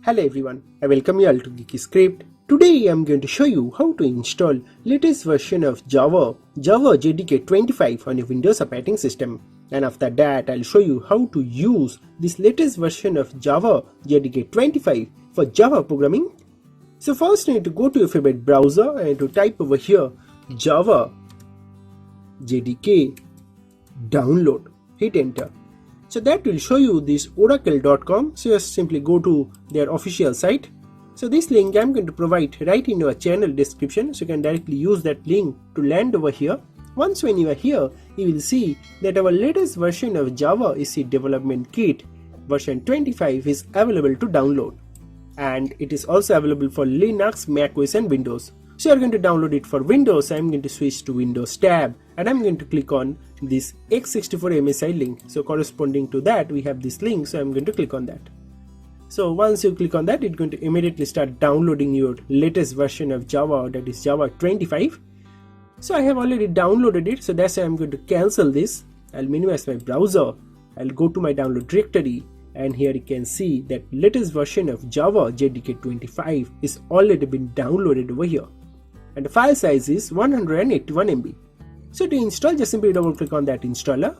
Hello everyone, I welcome you all to Geeky Script. Today I am going to show you how to install latest version of Java JDK 25 on your Windows operating system. And after that I'll show you how to use this latest version of Java JDK 25 for Java programming. So first you need to go to your favorite browser and to type over here Java JDK download. Hit enter. So that will show you this oracle.com. So just simply go to their official site. So this link I'm going to provide right in your channel description. So you can directly use that link to land over here. Once when you are here, you will see that our latest version of Java EC Development Kit version 25 is available to download. And it is also available for Linux, macOS and Windows. So you are going to download it for Windows. I'm going to switch to Windows tab and I'm going to click on this x64 MSI link. So corresponding to that we have this link, so I'm going to click on that. So once you click on that, it's going to immediately start downloading your latest version of Java, that is Java 25. So I have already downloaded it, so that's why I'm going to cancel this. I'll minimize my browser, I'll go to my download directory, and here you can see that latest version of Java JDK 25 is already been downloaded over here. And the file size is 181 MB. So to install, just simply double click on that installer.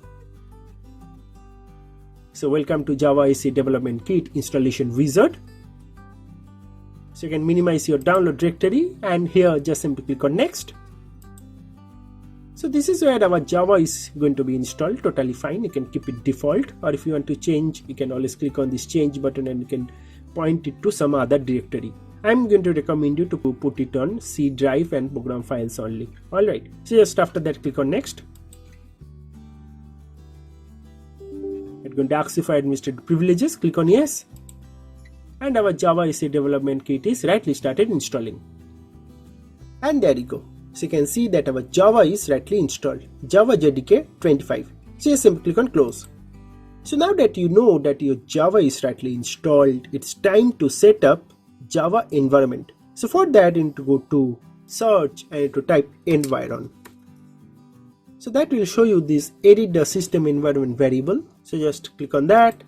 So welcome to Java EC Development Kit installation wizard. So you can minimize your download directory and here just simply click on next. So this is where our Java is going to be installed, totally fine. You can keep it default, or if you want to change, you can always click on this change button and you can point it to some other directory. I'm going to recommend you to put it on C drive and program files only. Alright, so just after that click on next. It's going to ask you for administrative privileges, click on yes. And our Java EC Development Kit is rightly started installing. And there you go. So you can see that our Java is rightly installed, Java JDK 25. So just simply click on close. So now that you know that your Java is rightly installed, it's time to set up Java environment. So for that you need to go to search and to type environ. So that will show you this edit the system environment variable. So just click on that.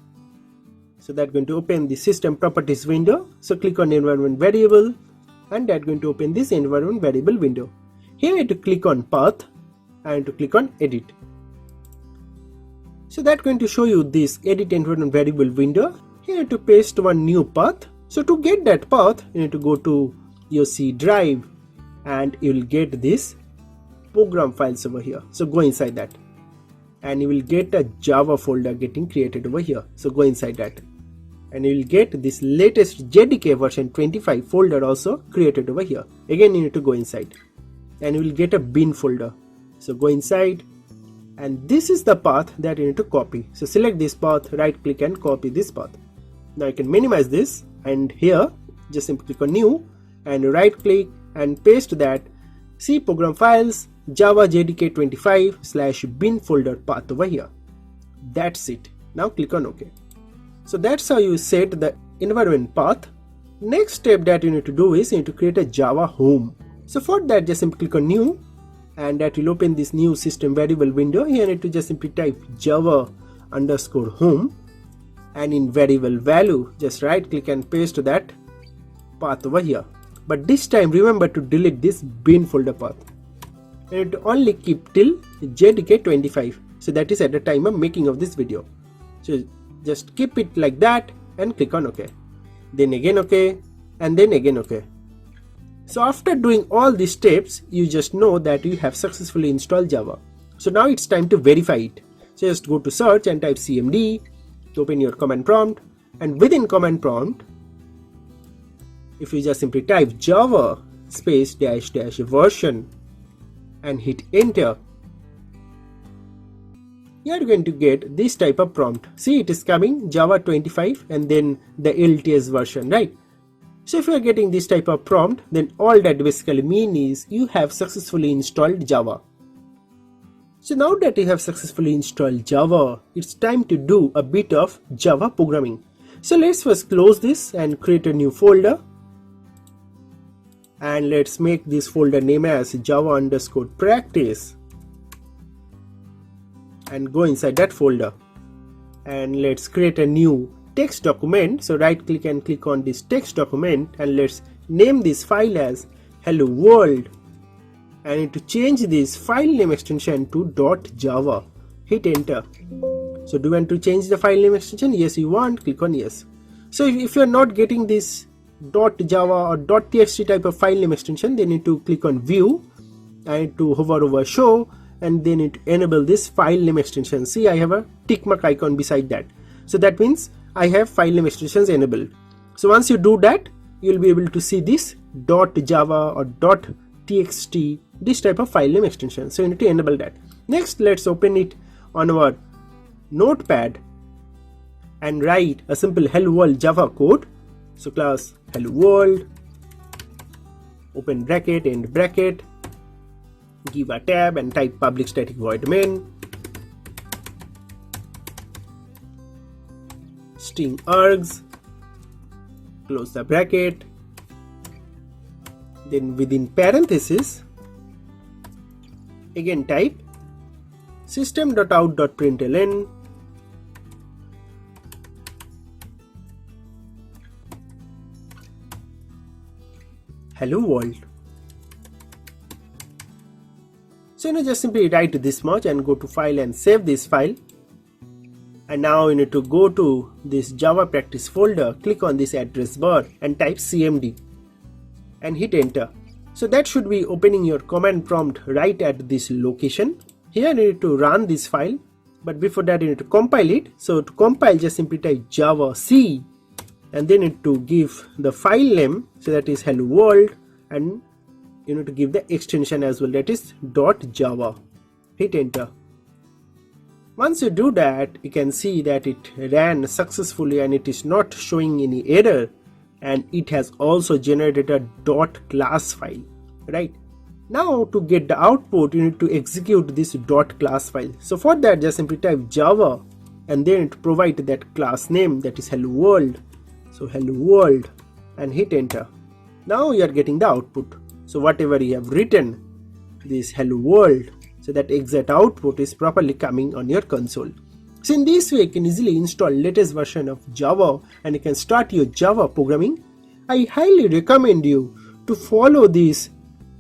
So that's going to open the system properties window. So click on environment variable and that's going to open this environment variable window. Here you have to click on path and to click on edit. So that's going to show you this edit environment variable window. Here you have to paste one new path. So to get that path, you need to go to your C drive and you will get this program files over here. So go inside that and you will get a Java folder getting created over here. So go inside that and you will get this latest JDK version 25 folder also created over here. Again you need to go inside and you will get a bin folder. So go inside and this is the path that you need to copy. So select this path, right click and copy this path. Now you can minimize this and here just simply click on new and right click and paste that C program files Java JDK 25 / bin folder path over here. That's it. Now click on OK. So that's how you set the environment path. Next step that you need to do is you need to create a Java home. So for that just simply click on new and that will open this new system variable window. Here you need to just simply type Java _ home. And in variable value just right click and paste that path over here, but this time remember to delete this bin folder path and only keep till JDK 25. So that is at the time of making of this video. So just keep it like that and click on OK, then again OK and then again OK. So after doing all these steps you just know that you have successfully installed Java. So now it's time to verify it. So just go to search and type cmd to open your command prompt, and within command prompt if you just simply type java space -- version and hit enter, you are going to get this type of prompt. See, it is coming Java 25 and then the LTS version, right? So if you are getting this type of prompt, then all that basically means is you have successfully installed Java. So now that you have successfully installed Java, it's time to do a bit of Java programming. So let's first close this and create a new folder. And let's make this folder name as Java _ practice. And go inside that folder. And let's create a new text document. So right click and click on this text document, and let's name this file as hello world, and I need to change this file name extension to .java. Hit enter. So do you want to change the file name extension? Yes, you want. Click on yes. So if you are not getting this .java or .txt type of file name extension, then you need to click on view. I need to hover over show, and then it enable this file name extension. See, I have a tick mark icon beside that. So that means I have file name extensions enabled. So once you do that, you will be able to see this .java or .txt, this type of file name extension. So you need to enable that. Next, let's open it on our notepad and write a simple hello world Java code. So class hello world, open bracket, end bracket, give a tab and type public static void main, string args, close the bracket, then within parenthesis again type System.out.println hello world. So just simply write this much and go to file and save this file. And now you need to go to this Java practice folder, click on this address bar and type cmd and hit enter. So that should be opening your command prompt right at this location. Here you need to run this file, but before that you need to compile it. So to compile, just simply type Java C and then you need to give the file name, so that is hello world, and you need to give the extension as well, that is .java. Hit enter. Once you do that, you can see that it ran successfully and it is not showing any error, and it has also generated a .class file, right? Now to get the output, you need to execute this .class file. So for that, just simply type Java and then to provide that class name, that is hello world. So hello world and hit enter. Now you are getting the output. So whatever you have written, this hello world, so that exact output is properly coming on your console. So in this way, you can easily install latest version of Java and you can start your Java programming. I highly recommend you to follow this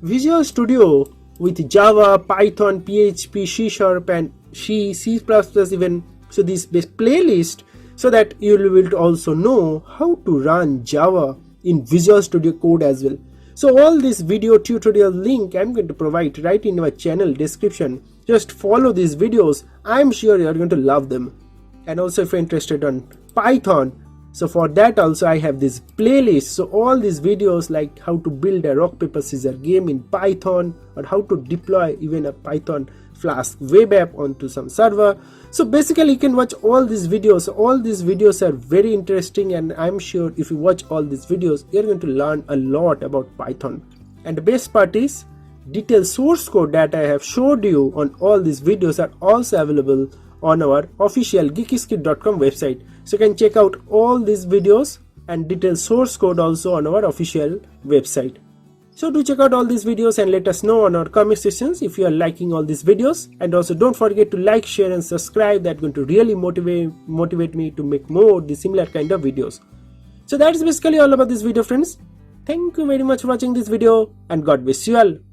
Visual Studio with Java, Python, PHP, C# and C++ even. So this best playlist, so that you will also know how to run Java in Visual Studio Code as well. So all this video tutorial link I'm going to provide right in my channel description. Just follow these videos. I'm sure you're going to love them. And also if you're interested on Python, so for that also I have this playlist. So all these videos like how to build a rock paper scissors game in Python, or how to deploy even a Python Flask web app onto some server. So basically you can watch all these videos. All these videos are very interesting, and I'm sure if you watch all these videos, you're going to learn a lot about Python. And the best part is, detailed source code that I have showed you on all these videos are also available on our official geekyscript.com website. So you can check out all these videos and detailed source code also on our official website. So do check out all these videos and let us know on our comment sections if you are liking all these videos. And also don't forget to like, share and subscribe. That's going to really motivate me to make more the similar kind of videos. So that is basically all about this video, friends. Thank you very much for watching this video, and God bless you all.